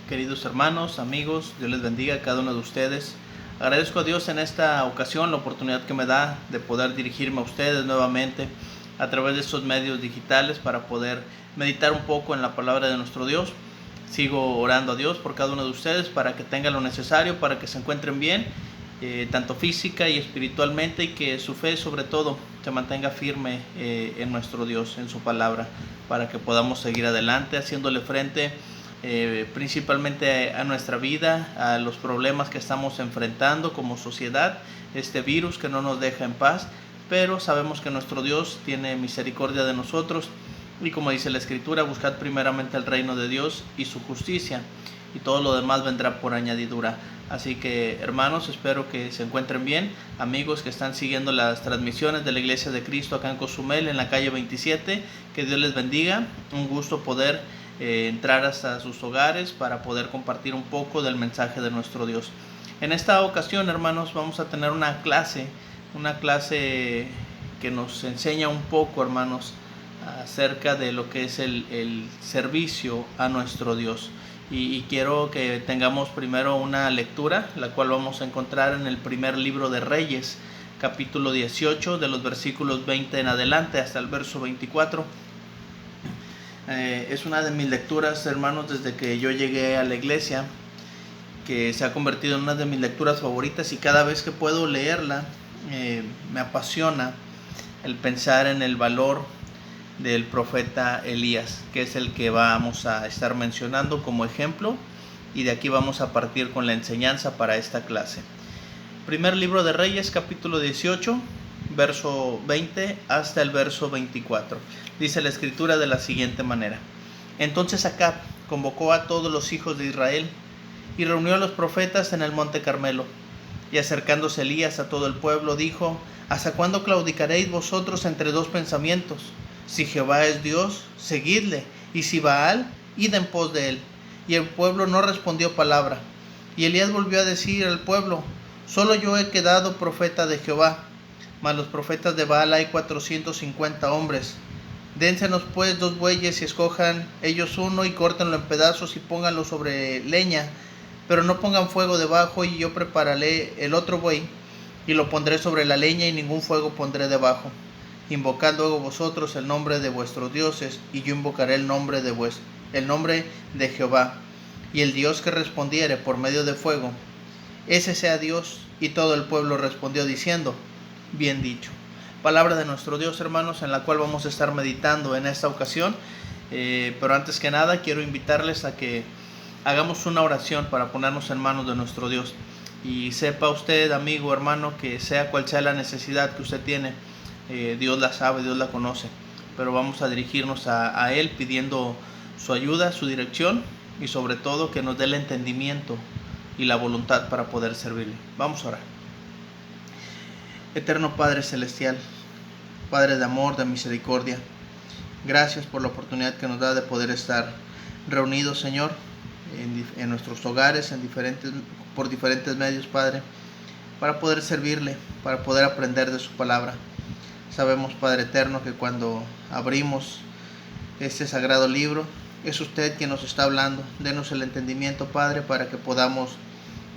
queridos hermanos, amigos, Dios les bendiga a cada uno de ustedes. Agradezco a Dios en esta ocasión la oportunidad que me da de poder dirigirme a ustedes nuevamente a través de estos medios digitales para poder meditar un poco en la palabra de nuestro Dios. Sigo orando a Dios por cada uno de ustedes para que tengan lo necesario, para que se encuentren bien, tanto física y espiritualmente, y que su fe sobre todo se mantenga firme en nuestro Dios, en su palabra, para que podamos seguir adelante haciéndole frente principalmente a nuestra vida, a los problemas que estamos enfrentando como sociedad, este virus que no nos deja en paz, pero sabemos que nuestro Dios tiene misericordia de nosotros, y como dice la Escritura, buscad primeramente el reino de Dios y su justicia, y todo lo demás vendrá por añadidura. Así que, hermanos, espero que se encuentren bien. Amigos que están siguiendo las transmisiones de la Iglesia de Cristo acá en Cozumel, en la calle 27, que Dios les bendiga. Un gusto poder entrar hasta sus hogares para poder compartir un poco del mensaje de nuestro Dios. En esta ocasión, hermanos, vamos a tener una clase que nos enseña un poco, hermanos, acerca de lo que es el servicio a nuestro Dios. Y quiero que tengamos primero una lectura, la cual vamos a encontrar en el primer libro de Reyes, capítulo 18, de los versículos 20 en adelante hasta el verso 24. Es una de mis lecturas, hermanos, desde que yo llegué a la iglesia, que se ha convertido en una de mis lecturas favoritas, y cada vez que puedo leerla me apasiona el pensar en el valor del profeta Elías, que es el que vamos a estar mencionando como ejemplo, y de aquí vamos a partir con la enseñanza para esta clase. Primer libro de Reyes, capítulo 18, verso 20 hasta el verso 24. Dice la Escritura de la siguiente manera: Entonces Acab convocó a todos los hijos de Israel y reunió a los profetas en el monte Carmelo. Y acercándose Elías a todo el pueblo, dijo: ¿Hasta cuándo claudicaréis vosotros entre dos pensamientos? Si Jehová es Dios, seguidle, y si Baal, id en pos de él. Y el pueblo no respondió palabra. Y Elías volvió a decir al pueblo: Solo yo he quedado profeta de Jehová, mas los profetas de Baal hay 450 hombres. Dénsenos pues 2 bueyes y escojan ellos uno, y córtenlo en pedazos y pónganlo sobre leña, pero no pongan fuego debajo, y yo prepararé el otro buey y lo pondré sobre la leña, y ningún fuego pondré debajo. Invocad luego vosotros el nombre de vuestros dioses, y yo invocaré el nombre de Jehová. Y el Dios que respondiere por medio de fuego, ese sea Dios. Y todo el pueblo respondió diciendo: Bien dicho. Palabra de nuestro Dios, hermanos, en la cual vamos a estar meditando en esta ocasión. Pero antes que nada quiero invitarles a que hagamos una oración para ponernos en manos de nuestro Dios. Y sepa usted, amigo, hermano, que sea cual sea la necesidad que usted tiene, Dios la sabe, Dios la conoce, pero vamos a dirigirnos a Él pidiendo su ayuda, su dirección, y sobre todo que nos dé el entendimiento y la voluntad para poder servirle. Vamos a orar. Eterno Padre Celestial, Padre de amor, de misericordia, gracias por la oportunidad que nos da de poder estar reunidos, Señor, en nuestros hogares, por diferentes medios, Padre, para poder servirle, para poder aprender de su palabra. Sabemos, Padre eterno, que cuando abrimos este sagrado libro, es usted quien nos está hablando. Denos el entendimiento, Padre, para que podamos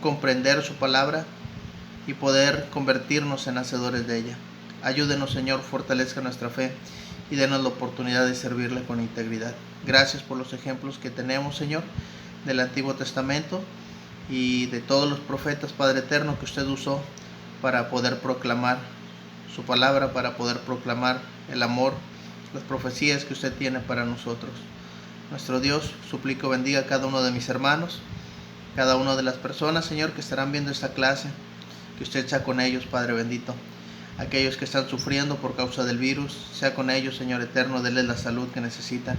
comprender su palabra y poder convertirnos en hacedores de ella. Ayúdenos, Señor, fortalezca nuestra fe y denos la oportunidad de servirle con integridad. Gracias por los ejemplos que tenemos, Señor, del Antiguo Testamento y de todos los profetas, Padre eterno, que usted usó para poder proclamar su palabra, para poder proclamar el amor, las profecías que usted tiene para nosotros. Nuestro Dios, suplico bendiga a cada uno de mis hermanos, cada una de las personas, Señor, que estarán viendo esta clase, que usted sea con ellos, Padre bendito. Aquellos que están sufriendo por causa del virus, sea con ellos, Señor eterno, denles la salud que necesitan.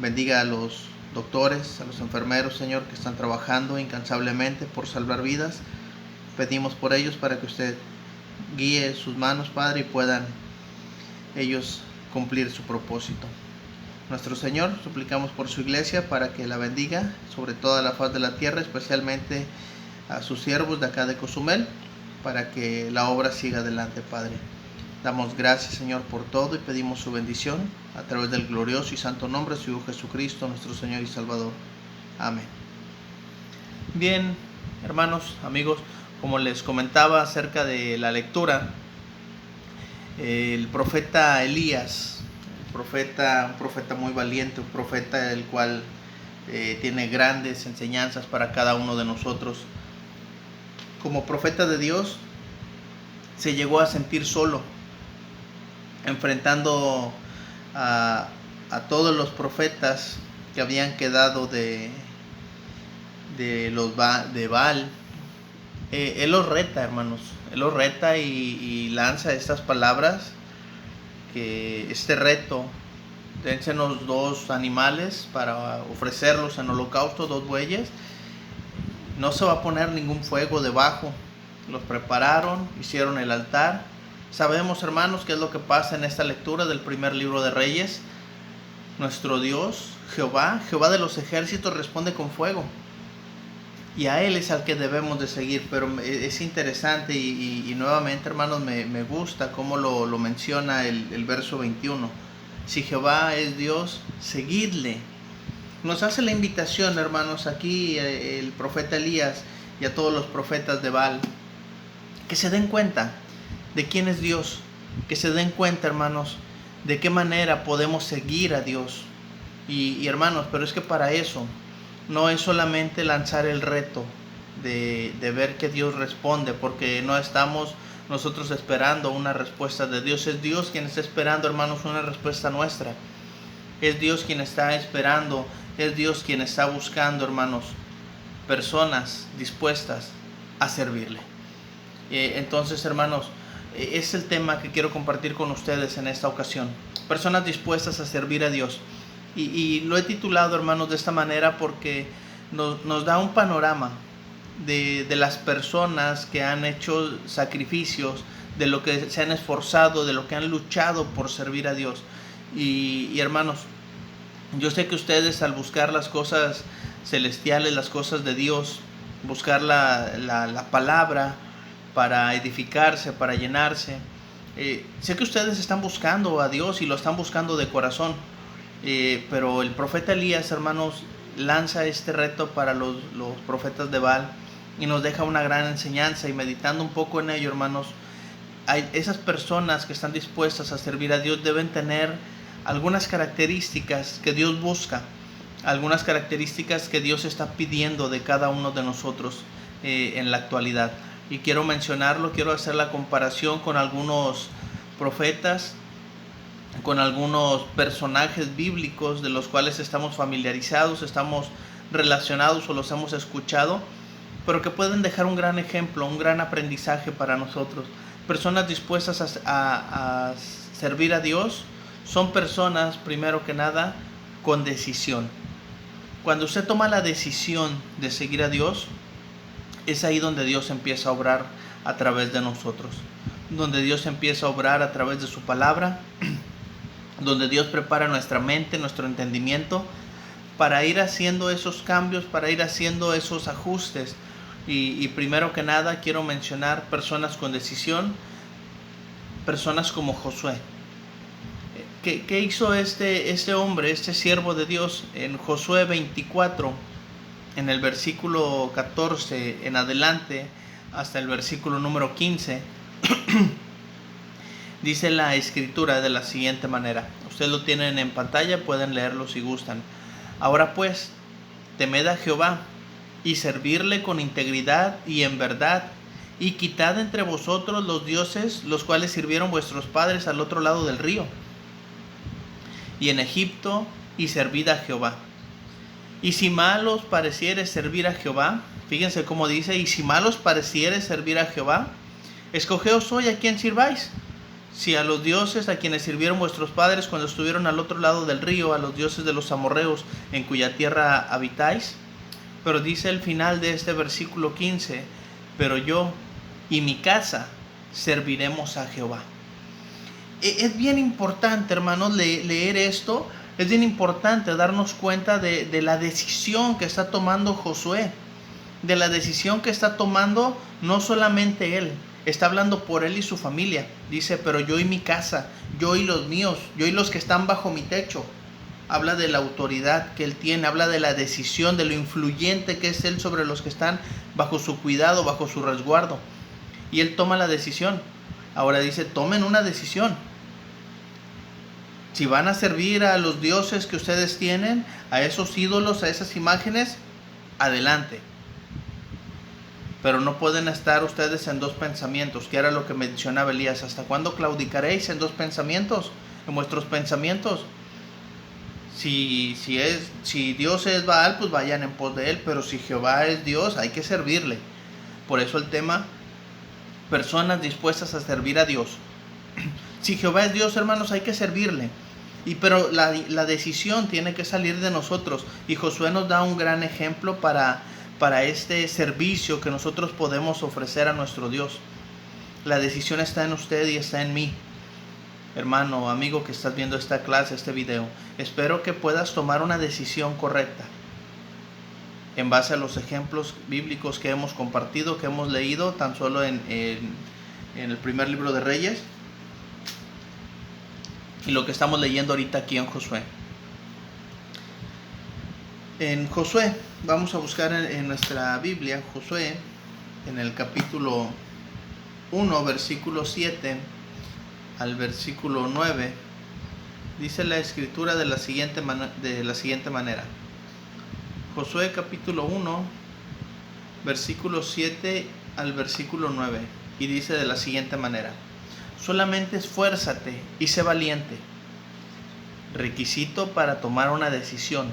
Bendiga a los doctores, a los enfermeros, Señor, que están trabajando incansablemente por salvar vidas. Pedimos por ellos para que usted guíe sus manos, Padre, y puedan ellos cumplir su propósito. Nuestro Señor, suplicamos por su iglesia para que la bendiga sobre toda la faz de la tierra, especialmente a sus siervos de acá de Cozumel, para que la obra siga adelante, Padre. Damos gracias, Señor, por todo, y pedimos su bendición a través del glorioso y santo nombre de su Hijo Jesucristo, nuestro Señor y Salvador. Amén. Bien, hermanos, amigos, como les comentaba acerca de la lectura, el profeta Elías, un profeta muy valiente, un profeta el cual tiene grandes enseñanzas para cada uno de nosotros. Como profeta de Dios, se llegó a sentir solo, enfrentando a todos los profetas que habían quedado de Baal. Él los reta, hermanos, él los reta y lanza estas palabras, que este reto: dénsenos 2 animales para ofrecerlos en holocausto, 2 bueyes, no se va a poner ningún fuego debajo. Los prepararon, hicieron el altar. Sabemos, hermanos, qué es lo que pasa en esta lectura del primer libro de Reyes. Nuestro Dios, Jehová de los ejércitos, responde con fuego, y a Él es al que debemos de seguir. Pero es interesante y nuevamente, hermanos, me gusta cómo lo menciona el verso 21. Si Jehová es Dios, seguidle. Nos hace la invitación, hermanos, aquí el profeta Elías y a todos los profetas de Baal, que se den cuenta de quién es Dios, que se den cuenta, hermanos, de qué manera podemos seguir a Dios. Y hermanos, pero es que para eso no es solamente lanzar el reto de ver que Dios responde, porque no estamos nosotros esperando una respuesta de Dios. Es Dios quien está esperando, hermanos, una respuesta nuestra. Es Dios quien está esperando, es Dios quien está buscando, hermanos, personas dispuestas a servirle. Entonces, hermanos, es el tema que quiero compartir con ustedes en esta ocasión. Personas dispuestas a servir a Dios. Y lo he titulado, hermanos, de esta manera porque nos da un panorama de las personas que han hecho sacrificios, de lo que se han esforzado, de lo que han luchado por servir a Dios. Y hermanos, yo sé que ustedes, al buscar las cosas celestiales, las cosas de Dios, buscar la palabra para edificarse, para llenarse, sé que ustedes están buscando a Dios y lo están buscando de corazón. Pero el profeta Elías, hermanos, lanza este reto para los profetas de Baal y nos deja una gran enseñanza. Y meditando un poco en ello, hermanos, esas personas que están dispuestas a servir a Dios deben tener algunas características que Dios busca, algunas características que Dios está pidiendo de cada uno de nosotros en la actualidad. Y quiero mencionarlo, quiero hacer la comparación con algunos profetas, con algunos personajes bíblicos de los cuales estamos familiarizados, estamos relacionados o los hemos escuchado, pero que pueden dejar un gran ejemplo, un gran aprendizaje para nosotros. Personas dispuestas a servir a Dios son personas, primero que nada, con decisión. Cuando usted toma la decisión de seguir a Dios, es ahí donde Dios empieza a obrar a través de nosotros, donde Dios empieza a obrar a través de su palabra, donde Dios prepara nuestra mente, nuestro entendimiento, para ir haciendo esos cambios, para ir haciendo esos ajustes. Y primero que nada quiero mencionar personas con decisión, personas como Josué. ¿Qué hizo este hombre, este siervo de Dios? En Josué 24, en el versículo 14 en adelante, hasta el versículo número 15, dice la escritura de la siguiente manera. Ustedes lo tienen en pantalla, pueden leerlo si gustan. Ahora pues, temed a Jehová y servirle con integridad y en verdad, y quitad entre vosotros los dioses, los cuales sirvieron vuestros padres al otro lado del río y en Egipto, y servid a Jehová. Y si mal os pareciere servir a Jehová, fíjense cómo dice, y si mal os pareciere servir a Jehová, escogeos hoy a quién sirváis, si a los dioses a quienes sirvieron vuestros padres cuando estuvieron al otro lado del río, a los dioses de los amorreos en cuya tierra habitáis. Pero dice el final de este versículo 15, pero yo y mi casa serviremos a Jehová. Es bien importante, hermanos, leer esto. Es bien importante darnos cuenta de la decisión que está tomando Josué, de la decisión que está tomando no solamente él, está hablando por él y su familia. Dice, pero yo y mi casa, yo y los míos, yo y los que están bajo mi techo. habla de la autoridad que Él tiene, habla de la decisión, de lo influyente que es Él sobre los que están bajo su cuidado, bajo su resguardo. Y Él toma la decisión. Ahora dice, tomen una decisión. Si van a servir a los dioses que ustedes tienen, a esos ídolos, a esas imágenes, adelante. Pero no pueden estar ustedes en dos pensamientos, que era lo que mencionaba Elías. ¿Hasta cuándo claudicaréis en dos pensamientos? En vuestros pensamientos. Si Dios es Baal, pues vayan en pos de él. Pero si Jehová es Dios, hay que servirle. Por eso el tema, personas dispuestas a servir a Dios. Si Jehová es Dios, hermanos, hay que servirle. Pero la decisión tiene que salir de nosotros. Y Josué nos da un gran ejemplo para este servicio que nosotros podemos ofrecer a nuestro Dios. La decisión está en usted y está en mí. Hermano, amigo que estás viendo esta clase, este video, espero que puedas tomar una decisión correcta en base a los ejemplos bíblicos que hemos compartido, que hemos leído tan solo en el primer libro de Reyes y lo que estamos leyendo ahorita aquí en Josué. En Josué, vamos a buscar en nuestra Biblia, Josué, en el capítulo 1, versículo 7 al versículo 9, dice la escritura de la siguiente manera. Josué capítulo 1, versículo 7 al versículo 9, y dice de la siguiente manera: solamente esfuérzate y sé valiente. Requisito para tomar una decisión: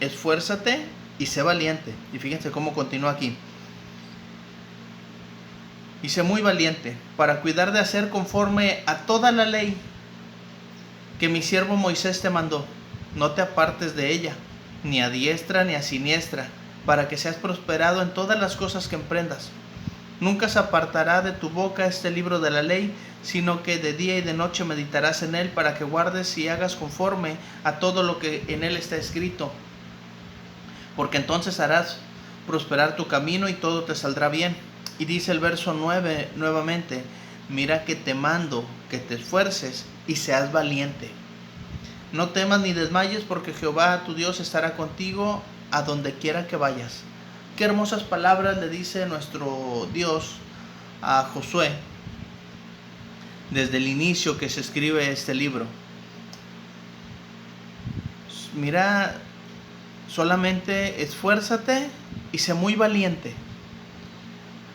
esfuérzate y sé valiente. Y fíjense cómo continúa aquí: y sé muy valiente para cuidar de hacer conforme a toda la ley que mi siervo Moisés te mandó. No te apartes de ella, ni a diestra ni a siniestra, para que seas prosperado en todas las cosas que emprendas. Nunca se apartará de tu boca este libro de la ley, sino que de día y de noche meditarás en él, para que guardes y hagas conforme a todo lo que en él está escrito. Porque entonces harás prosperar tu camino y todo te saldrá bien. Y dice el verso 9 nuevamente: mira que te mando que te esfuerces y seas valiente. No temas ni desmayes, porque Jehová tu Dios estará contigo a donde quiera que vayas. Qué hermosas palabras le dice nuestro Dios a Josué desde el inicio que se escribe este libro. Mira, solamente esfuérzate y sé muy valiente.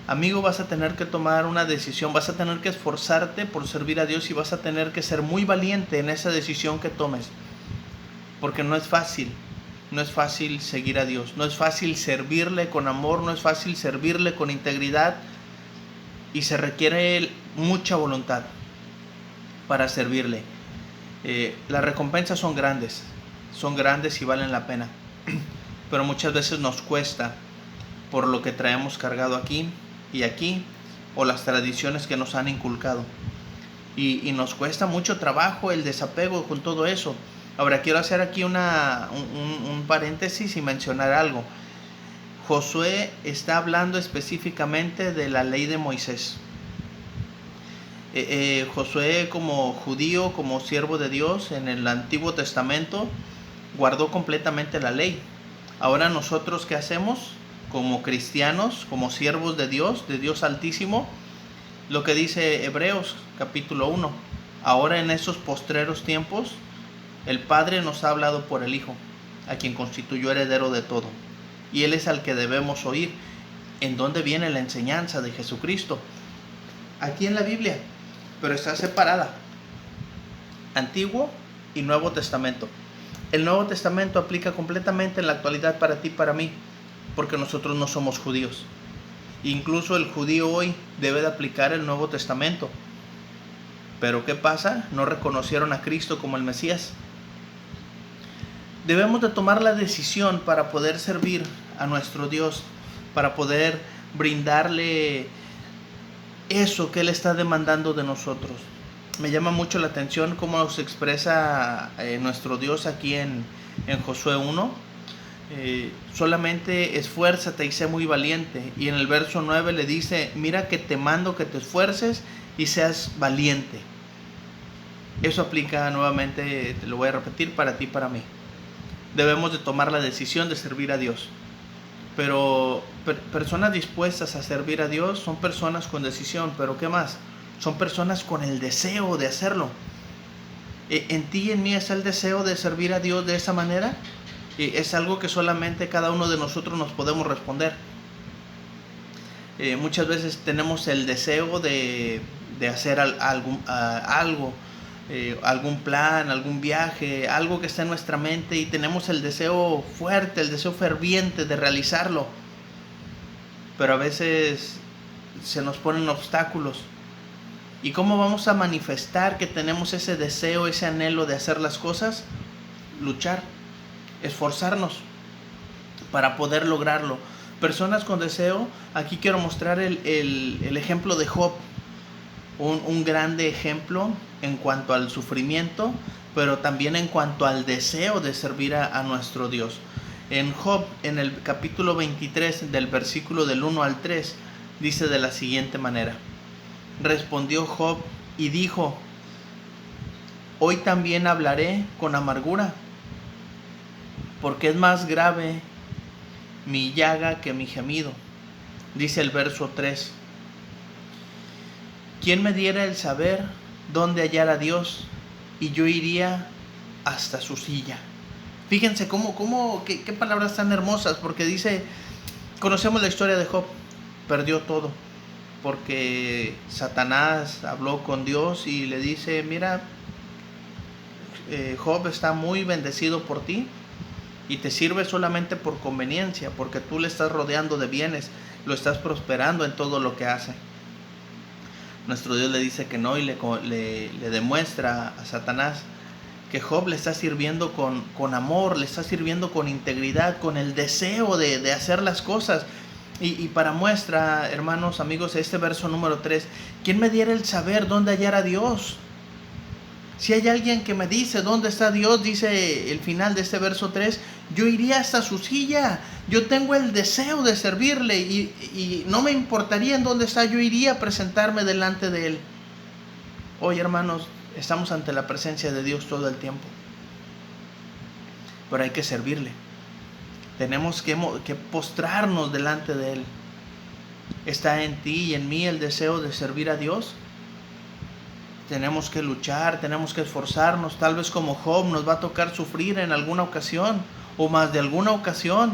Amigo, vas a tener que tomar una decisión, vas a tener que esforzarte por servir a Dios y vas a tener que ser muy valiente en esa decisión que tomes. Porque no es fácil seguir a Dios, no es fácil servirle con amor, no es fácil servirle con integridad, y se requiere mucha voluntad para servirle. Las recompensas son grandes y valen la pena, pero muchas veces nos cuesta por lo que traemos cargado aquí y aquí, o las tradiciones que nos han inculcado, y nos cuesta mucho trabajo el desapego con todo eso. Ahora quiero hacer aquí un paréntesis y mencionar algo. Josué está hablando específicamente de la ley de Moisés. Josué, como judío, como siervo de Dios en el Antiguo Testamento, guardó completamente la ley. Ahora nosotros, ¿qué hacemos? Como cristianos, como siervos de Dios Altísimo, lo que dice Hebreos capítulo 1: ahora en esos postreros tiempos el Padre nos ha hablado por el Hijo, a quien constituyó heredero de todo, y Él es al que debemos oír. ¿En dónde viene la enseñanza de Jesucristo? Aquí en la Biblia, pero está separada: Antiguo y Nuevo Testamento. El Nuevo Testamento aplica completamente en la actualidad para ti y para mí, porque nosotros no somos judíos. Incluso el judío hoy debe de aplicar el Nuevo Testamento. Pero ¿qué pasa? No reconocieron a Cristo como el Mesías. Debemos de tomar la decisión para poder servir a nuestro Dios, para poder brindarle eso que Él está demandando de nosotros. Me llama mucho la atención cómo se expresa nuestro Dios aquí en Josué 1. Solamente esfuérzate y sé muy valiente. Y en el verso 9 le dice: mira que te mando que te esfuerces y seas valiente. Eso aplica nuevamente, te lo voy a repetir, para ti y para mí. debemos de tomar la decisión de servir a Dios. Pero personas dispuestas a servir a Dios son personas con decisión. Pero ¿qué más? Son personas con el deseo de hacerlo. ¿En ti y en mí está el deseo de servir a Dios de esa manera? Es algo que solamente cada uno de nosotros nos podemos responder. Muchas veces tenemos el deseo de hacer algo, algún plan, algún viaje, algo que está en nuestra mente, y tenemos el deseo fuerte, el deseo ferviente de realizarlo. Pero a veces se nos ponen obstáculos. ¿Y cómo vamos a manifestar que tenemos ese deseo, ese anhelo de hacer las cosas? Luchar, esforzarnos para poder lograrlo. Personas con deseo, aquí quiero mostrar el ejemplo de Job, un grande ejemplo en cuanto al sufrimiento, pero también en cuanto al deseo de servir a nuestro Dios. En Job, en el capítulo 23, del versículo del 1 al 3, dice de la siguiente manera: respondió Job y dijo: hoy también hablaré con amargura, porque es más grave mi llaga que mi gemido. Dice el verso 3: ¿quién me diera el saber dónde hallar a Dios? Y yo iría hasta su silla. Fíjense qué palabras tan hermosas, porque dice, conocemos la historia de Job, perdió todo, porque Satanás habló con Dios y le dice: mira, Job está muy bendecido por ti y te sirve solamente por conveniencia, porque tú le estás rodeando de bienes, lo estás prosperando en todo lo que hace. Nuestro Dios le dice que no, y le demuestra a Satanás que Job le está sirviendo con amor, le está sirviendo con integridad, con el deseo de hacer las cosas. Y para muestra, hermanos, amigos, este verso número 3, ¿quién me diera el saber dónde hallar a Dios? Si hay alguien que me dice dónde está Dios, dice el final de este verso 3, yo iría hasta su silla. Yo tengo el deseo de servirle y no me importaría en dónde está, yo iría a presentarme delante de Él. Hoy, hermanos, estamos ante la presencia de Dios todo el tiempo, pero hay que servirle. Tenemos que postrarnos delante de Él. ¿Está en ti y en mí el deseo de servir a Dios? Tenemos que luchar, tenemos que esforzarnos. Tal vez como Job nos va a tocar sufrir en alguna ocasión, o más de alguna ocasión,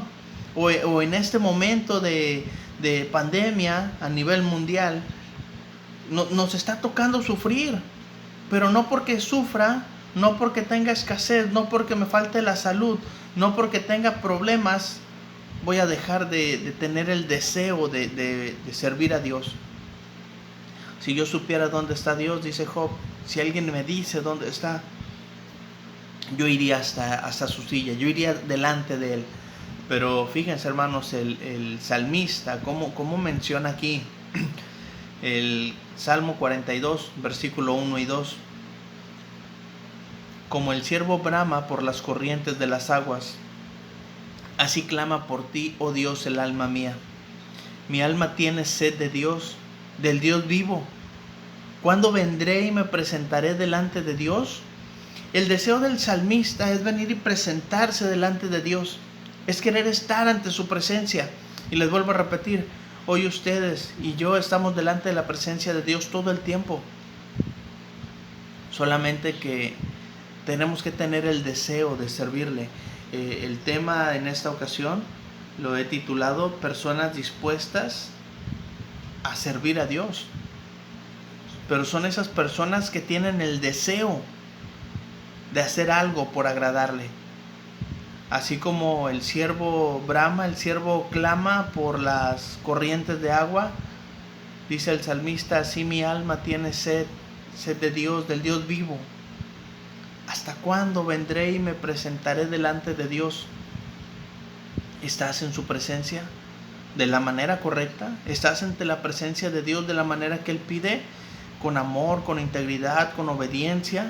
o en este momento de pandemia a nivel mundial, nos está tocando sufrir. Pero no porque sufra, no porque tenga escasez, no porque me falte la salud, no porque tenga problemas, voy a dejar de tener el deseo de servir a Dios. Si yo supiera dónde está Dios, dice Job, si alguien me dice dónde está, yo iría hasta su silla, yo iría delante de Él. Pero fíjense, hermanos, el salmista, ¿cómo menciona aquí? El Salmo 42, versículo 1 y 2. Como el ciervo brama por las corrientes de las aguas, así clama por ti, oh Dios, el alma mía. Mi alma tiene sed de Dios, del Dios vivo. ¿Cuándo vendré y me presentaré delante de Dios? El deseo del salmista es venir y presentarse delante de Dios. Es querer estar ante su presencia. Y les vuelvo a repetir, hoy ustedes y yo estamos delante de la presencia de Dios todo el tiempo. Solamente que tenemos que tener el deseo de servirle. El tema en esta ocasión lo he titulado Personas dispuestas a servir a Dios. Pero son esas personas que tienen el deseo de hacer algo por agradarle. Así como el ciervo brama, el ciervo clama por las corrientes de agua, dice el salmista, así mi alma tiene sed de Dios, del Dios vivo. ¿Hasta cuándo vendré y me presentaré delante de Dios? ¿Estás en su presencia de la manera correcta? ¿Estás ante la presencia de Dios de la manera que Él pide? Con amor, con integridad, con obediencia,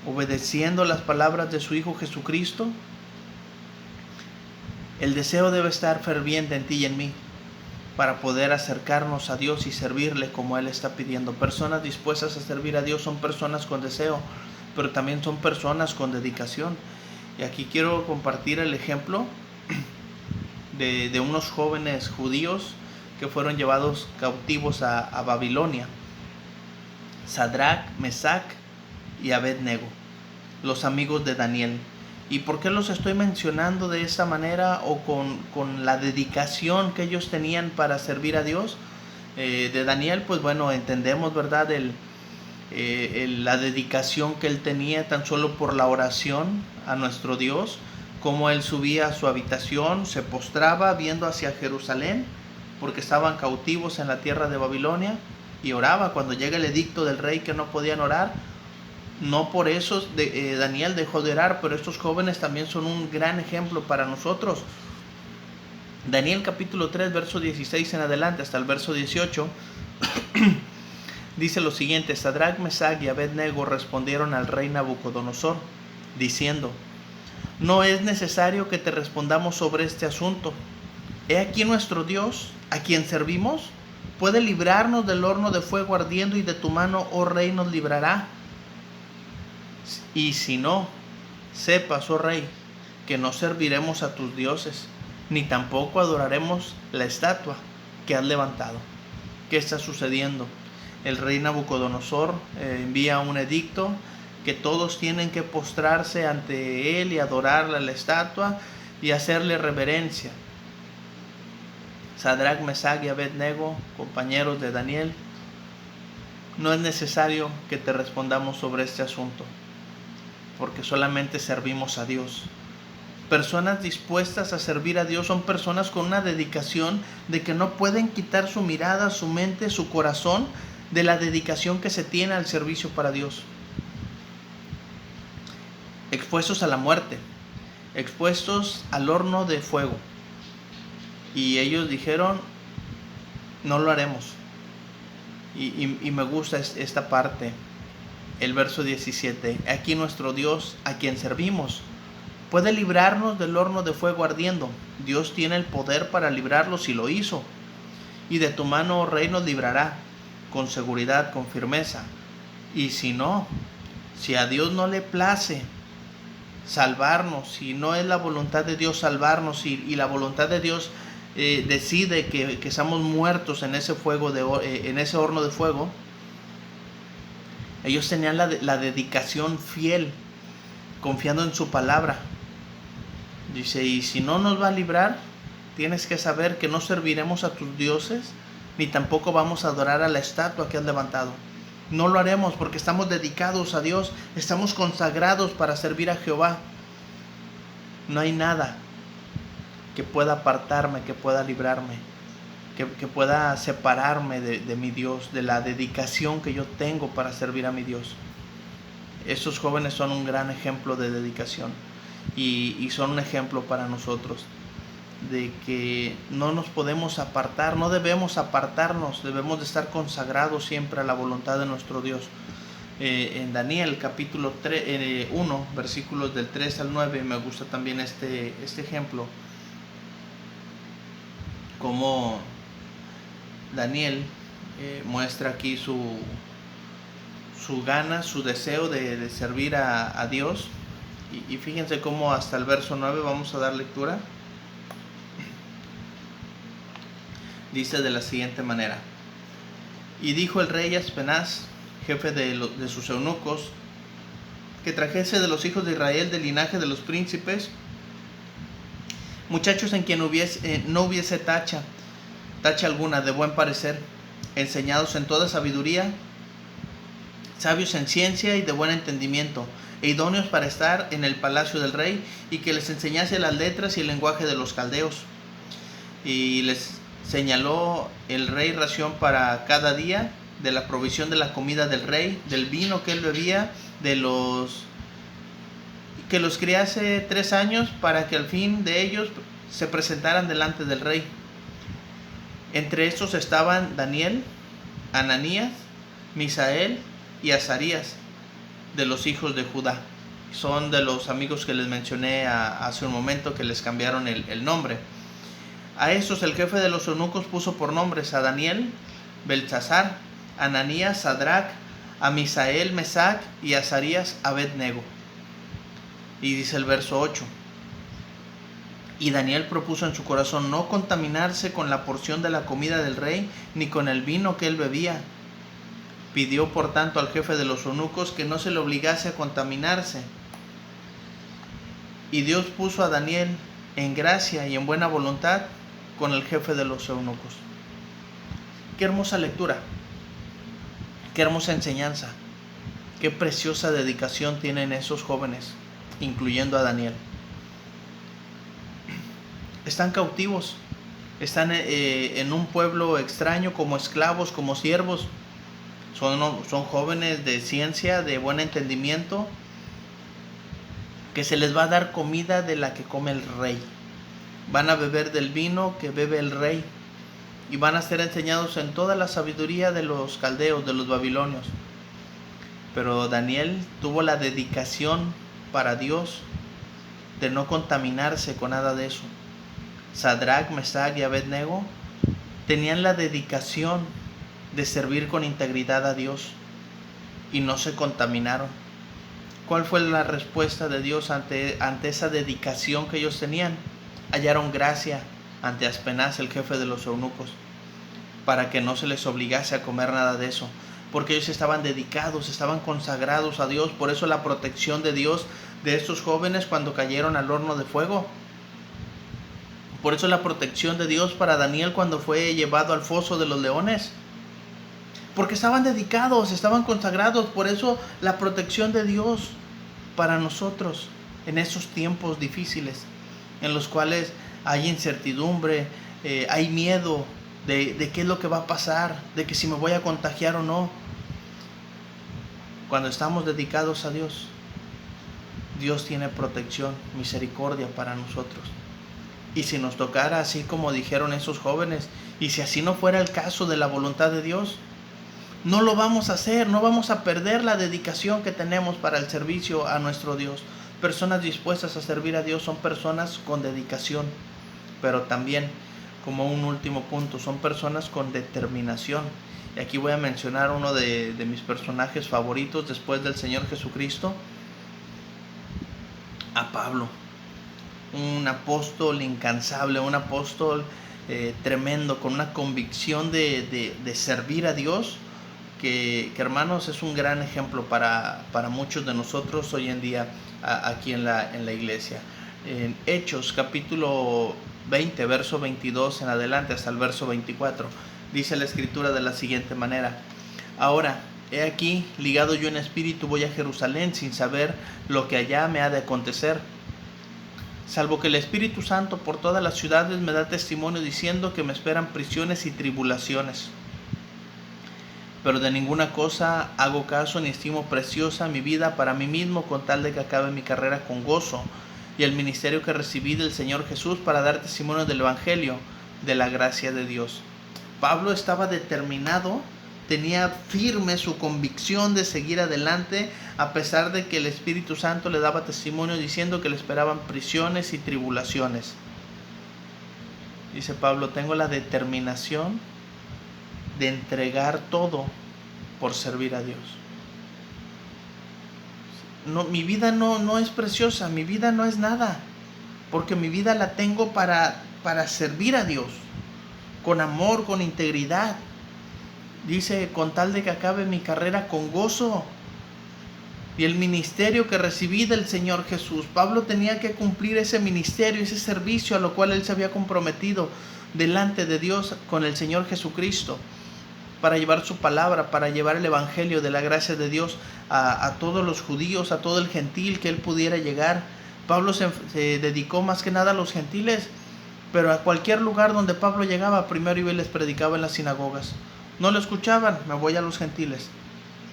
obedeciendo las palabras de su Hijo Jesucristo. El deseo debe estar ferviente en ti y en mí para poder acercarnos a Dios y servirle como Él está pidiendo. Personas dispuestas a servir a Dios son personas con deseo, pero también son personas con dedicación. Y aquí quiero compartir el ejemplo de unos jóvenes judíos que fueron llevados cautivos a Babilonia. Sadrach, Mesach y Abed-Nego, los amigos de Daniel. ¿Y por qué los estoy mencionando de esta manera o con la dedicación que ellos tenían para servir a Dios? De Daniel, pues bueno, entendemos, ¿verdad?, la dedicación que él tenía tan solo por la oración a nuestro Dios, como él subía a su habitación, se postraba viendo hacia Jerusalén, porque estaban cautivos en la tierra de Babilonia, y oraba cuando llega el edicto del rey que no podían orar. No por eso Daniel dejó de orar, pero estos jóvenes también son un gran ejemplo para nosotros. Daniel capítulo 3, verso 16 en adelante hasta el verso 18, dice lo siguiente: Sadrach, Mesach y Abed-Nego respondieron al rey Nabucodonosor, diciendo: no es necesario que te respondamos sobre este asunto. He aquí nuestro Dios, a quien servimos, puede librarnos del horno de fuego ardiendo, y de tu mano, oh rey, nos librará. Y si no, sepas, oh rey, que no serviremos a tus dioses, ni tampoco adoraremos la estatua que has levantado. ¿Qué está sucediendo? El rey Nabucodonosor envía un edicto que todos tienen que postrarse ante él y adorarle a la estatua y hacerle reverencia. Sadrach, Mesach y Abed-Nego, compañeros de Daniel, no es necesario que te respondamos sobre este asunto, porque solamente servimos a Dios. Personas dispuestas a servir a Dios son personas con una dedicación de que no pueden quitar su mirada, su mente, su corazón de la dedicación que se tiene al servicio para Dios. Expuestos a la muerte, expuestos al horno de fuego. Y ellos dijeron: no lo haremos. Y me gusta esta parte, el verso 17. Aquí nuestro Dios, a quien servimos, puede librarnos del horno de fuego ardiendo. Dios tiene el poder para librarlos y lo hizo. Y de tu mano, oh rey, nos librará con seguridad, con firmeza. Y si no, si a Dios no le place salvarnos, si no es la voluntad de Dios salvarnos, y la voluntad de Dios decide que seamos muertos en ese fuego en ese horno de fuego, ellos tenían la dedicación fiel, confiando en su palabra. Dice: y si no nos va a librar, tienes que saber que no serviremos a tus dioses, ni tampoco vamos a adorar a la estatua que has levantado. No lo haremos porque estamos dedicados a Dios, estamos consagrados para servir a Jehová. No hay nada que pueda apartarme, que pueda librarme, que pueda separarme de mi Dios, de la dedicación que yo tengo para servir a mi Dios. Estos jóvenes son un gran ejemplo de dedicación, y son un ejemplo para nosotros de que no nos podemos apartar, no debemos apartarnos, debemos de estar consagrados siempre a la voluntad de nuestro Dios. En Daniel capítulo 1, versículos del 3 al 9, me gusta también este ejemplo, como Daniel muestra aquí su gana, su deseo de servir a Dios. Y fíjense cómo hasta el verso 9 vamos a dar lectura. Dice de la siguiente manera: y dijo el rey a Aspenaz, jefe de sus eunucos, que trajese de los hijos de Israel, del linaje de los príncipes, muchachos en quien no hubiese tacha alguna, de buen parecer, enseñados en toda sabiduría, sabios en ciencia y de buen entendimiento, e idóneos para estar en el palacio del rey, y que les enseñase las letras y el lenguaje de los caldeos. Y les señaló el rey ración para cada día, de la provisión de la comida del rey, del vino que él bebía, que los criase 3 años, para que al fin de ellos se presentaran delante del rey. Entre estos estaban Daniel, Ananías, Misael y Azarías, de los hijos de Judá. Son de los amigos que les mencioné hace un momento, que les cambiaron el nombre. A estos el jefe de los eunucos puso por nombres a Daniel, Beltsasar, Ananías, Sadrach, a Misael, Mesach, y a Azarías, Abed-Nego. Y dice el verso 8: y Daniel propuso en su corazón no contaminarse con la porción de la comida del rey, ni con el vino que él bebía. Pidió por tanto al jefe de los eunucos que no se le obligase a contaminarse. Y Dios puso a Daniel en gracia y en buena voluntad con el jefe de los eunucos. Qué hermosa lectura, qué hermosa enseñanza, qué preciosa dedicación tienen esos jóvenes, incluyendo a Daniel. Están cautivos, están en un pueblo extraño, como esclavos, como siervos. Son jóvenes de ciencia, de buen entendimiento, que se les va a dar comida de la que come el rey. Van a beber del vino que bebe el rey, y van a ser enseñados en toda la sabiduría de los caldeos, de los babilonios. Pero Daniel tuvo la dedicación para Dios de no contaminarse con nada de eso. Sadrach, Mesach y Abednego tenían la dedicación de servir con integridad a Dios y no se contaminaron. ¿Cuál fue la respuesta de Dios ante esa dedicación que ellos tenían? Hallaron gracia ante Aspenaz, el jefe de los eunucos, para que no se les obligase a comer nada de eso, porque ellos estaban dedicados, estaban consagrados a Dios. Por eso la protección de Dios de estos jóvenes cuando cayeron al horno de fuego. Por eso la protección de Dios para Daniel cuando fue llevado al foso de los leones. Porque estaban dedicados, estaban consagrados. Por eso la protección de Dios para nosotros en esos tiempos difíciles, en los cuales hay incertidumbre, hay miedo de qué es lo que va a pasar, de que si me voy a contagiar o no. Cuando estamos dedicados a Dios, Dios tiene protección, misericordia para nosotros. Y si nos tocara así como dijeron esos jóvenes, y si así no fuera el caso de la voluntad de Dios, no lo vamos a hacer, no vamos a perder la dedicación que tenemos para el servicio a nuestro Dios. Personas dispuestas a servir a Dios son personas con dedicación, pero también, como un último punto, son personas con determinación. Y aquí voy a mencionar uno de mis personajes favoritos después del Señor Jesucristo, a Pablo. Un apóstol incansable, un apóstol tremendo, con una convicción de servir a Dios, que hermanos es un gran ejemplo para muchos de nosotros hoy en día aquí en la iglesia. En Hechos capítulo 20, verso 22 en adelante hasta el verso 24, dice la escritura de la siguiente manera: ahora, he aquí, ligado yo en espíritu, voy a Jerusalén sin saber lo que allá me ha de acontecer, salvo que el Espíritu Santo por todas las ciudades me da testimonio diciendo que me esperan prisiones y tribulaciones. Pero de ninguna cosa hago caso ni estimo preciosa mi vida para mí mismo, con tal de que acabe mi carrera con gozo y el ministerio que recibí del Señor Jesús para dar testimonio del Evangelio, de la gracia de Dios. Pablo estaba determinado, tenía firme su convicción de seguir adelante, a pesar de que el Espíritu Santo le daba testimonio diciendo que le esperaban prisiones y tribulaciones. Dice Pablo: tengo la determinación de entregar todo por servir a Dios. No, mi vida no es preciosa, mi vida no es nada, porque mi vida la tengo para servir a Dios, con amor, con integridad. Dice, con tal de que acabe mi carrera con gozo y el ministerio que recibí del Señor Jesús. Pablo tenía que cumplir ese ministerio, ese servicio a lo cual él se había comprometido delante de Dios con el Señor Jesucristo, para llevar su palabra, para llevar el evangelio de la gracia de Dios a todos los judíos, a todo el gentil que él pudiera llegar. Pablo se dedicó más que nada a los gentiles, pero a cualquier lugar donde Pablo llegaba, primero iba y les predicaba en las sinagogas. No lo escuchaban, me voy a los gentiles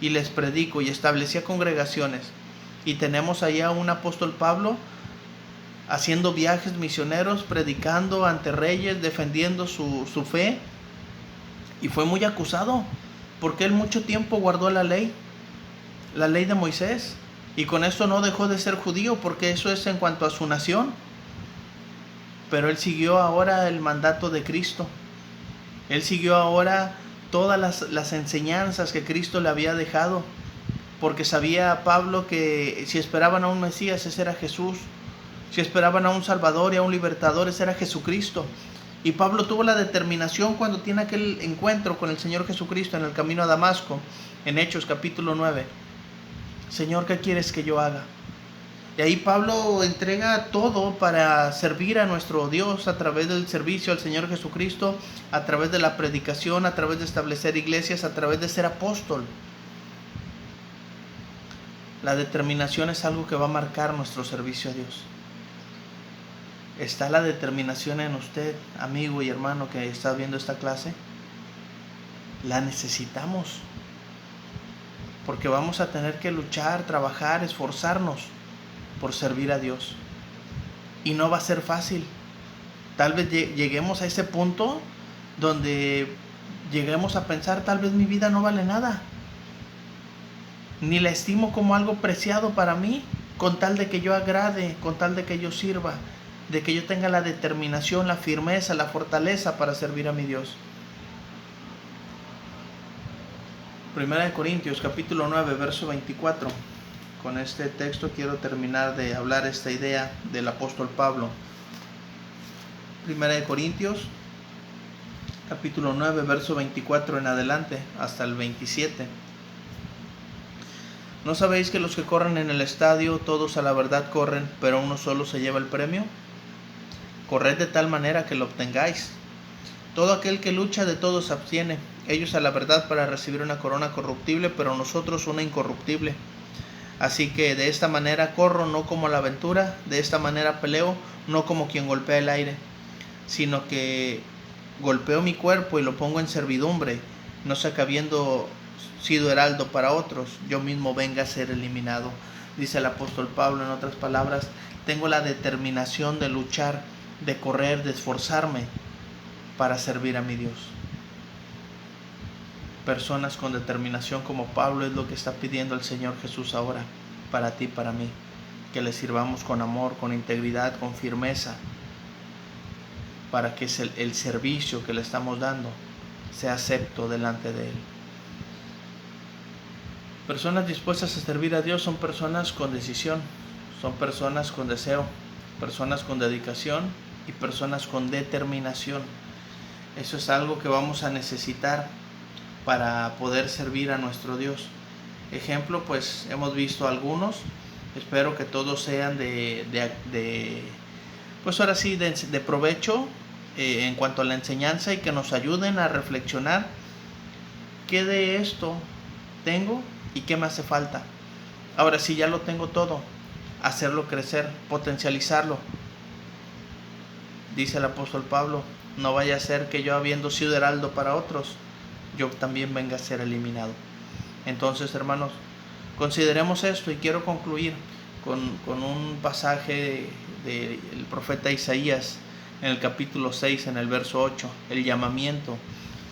y les predico, y establecía congregaciones. Y tenemos allá a un apóstol Pablo haciendo viajes misioneros, predicando ante reyes, defendiendo su fe. Y fue muy acusado, porque él mucho tiempo guardó la ley de Moisés, y con esto no dejó de ser judío, porque eso es en cuanto a su nación. Pero él siguió ahora el mandato de Cristo. Él siguió ahora todas las enseñanzas que Cristo le había dejado. porque sabía Pablo que si esperaban a un Mesías, ese era Jesús. Si esperaban a un Salvador y a un Libertador, ese era Jesucristo. Y Pablo tuvo la determinación cuando tiene aquel encuentro con el Señor Jesucristo en el camino a Damasco, en Hechos capítulo 9. Señor, ¿qué quieres que yo haga? Y ahí Pablo entrega todo para servir a nuestro Dios a través del servicio al Señor Jesucristo, a través de la predicación, a través de establecer iglesias, a través de ser apóstol. La determinación es algo que va a marcar nuestro servicio a Dios. ¿Está la determinación en usted, amigo y hermano que está viendo esta clase? La necesitamos, porque vamos a tener que luchar, trabajar, esforzarnos por servir a Dios. Y no va a ser fácil. Tal vez lleguemos a ese punto donde lleguemos a pensar, tal vez mi vida no vale nada, ni la estimo como algo preciado para mí, con tal de que yo agrade, con tal de que yo sirva, de que yo tenga la determinación, la firmeza, la fortaleza para servir a mi Dios. Primera de Corintios capítulo 9 verso 24. Con este texto quiero terminar de hablar esta idea del apóstol Pablo. Primera de Corintios capítulo 9 verso 24 en adelante hasta el 27. ¿No sabéis que los que corren en el estadio, todos a la verdad corren, pero uno solo se lleva el premio? Corred de tal manera que lo obtengáis. Todo aquel que lucha de todo se abstiene, ellos a la verdad para recibir una corona corruptible, pero nosotros una incorruptible. Así que de esta manera corro, no como a la aventura, de esta manera peleo, no como quien golpea el aire, sino que golpeo mi cuerpo y lo pongo en servidumbre, no sea que habiendo sido heraldo para otros, yo mismo venga a ser eliminado. Dice el apóstol Pablo, en otras palabras, tengo la determinación de luchar, de correr, de esforzarme para servir a mi Dios. Personas con determinación como Pablo es lo que está pidiendo el Señor Jesús ahora, para ti, para mí, que le sirvamos con amor, con integridad, con firmeza, para que el servicio que le estamos dando sea acepto delante de Él. Personas dispuestas a servir a Dios son personas con decisión, son personas con deseo, personas con dedicación y personas con determinación. Eso es algo que vamos a necesitar para poder servir a nuestro Dios. Ejemplo, pues hemos visto algunos, espero que todos sean pues ahora sí, de provecho en cuanto a la enseñanza y que nos ayuden a reflexionar qué de esto tengo y qué me hace falta. Ahora sí, ya lo tengo todo, hacerlo crecer, potencializarlo. Dice el apóstol Pablo, no vaya a ser que yo, habiendo sido heraldo para otros, yo también venga a ser eliminado. Entonces, hermanos, consideremos esto y quiero concluir con un pasaje del profeta Isaías en el capítulo 6, en el verso 8, el llamamiento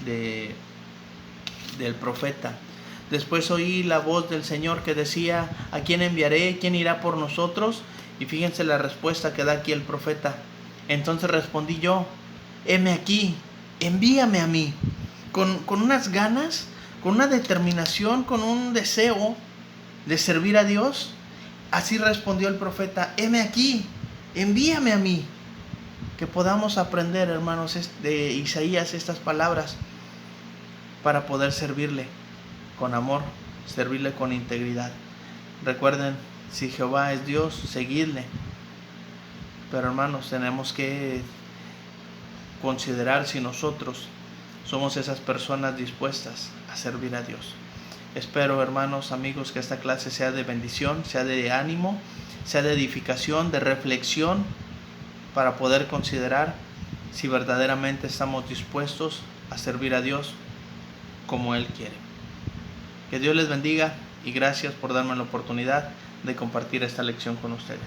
del profeta. Después oí la voz del Señor que decía, ¿a quién enviaré? ¿Quién irá por nosotros? Y fíjense la respuesta que da aquí el profeta. Entonces respondí yo, heme aquí, envíame a mí. Con unas ganas, con una determinación, con un deseo de servir a Dios. Así respondió el profeta, heme aquí, envíame a mí. Que podamos aprender, hermanos, de Isaías estas palabras para poder servirle con amor, servirle con integridad. Recuerden, si Jehová es Dios, seguidle. Pero hermanos, tenemos que considerar si nosotros somos esas personas dispuestas a servir a Dios. Espero, hermanos, amigos, que esta clase sea de bendición, sea de ánimo, sea de edificación, de reflexión, para poder considerar si verdaderamente estamos dispuestos a servir a Dios como Él quiere. Que Dios les bendiga y gracias por darme la oportunidad de compartir esta lección con ustedes.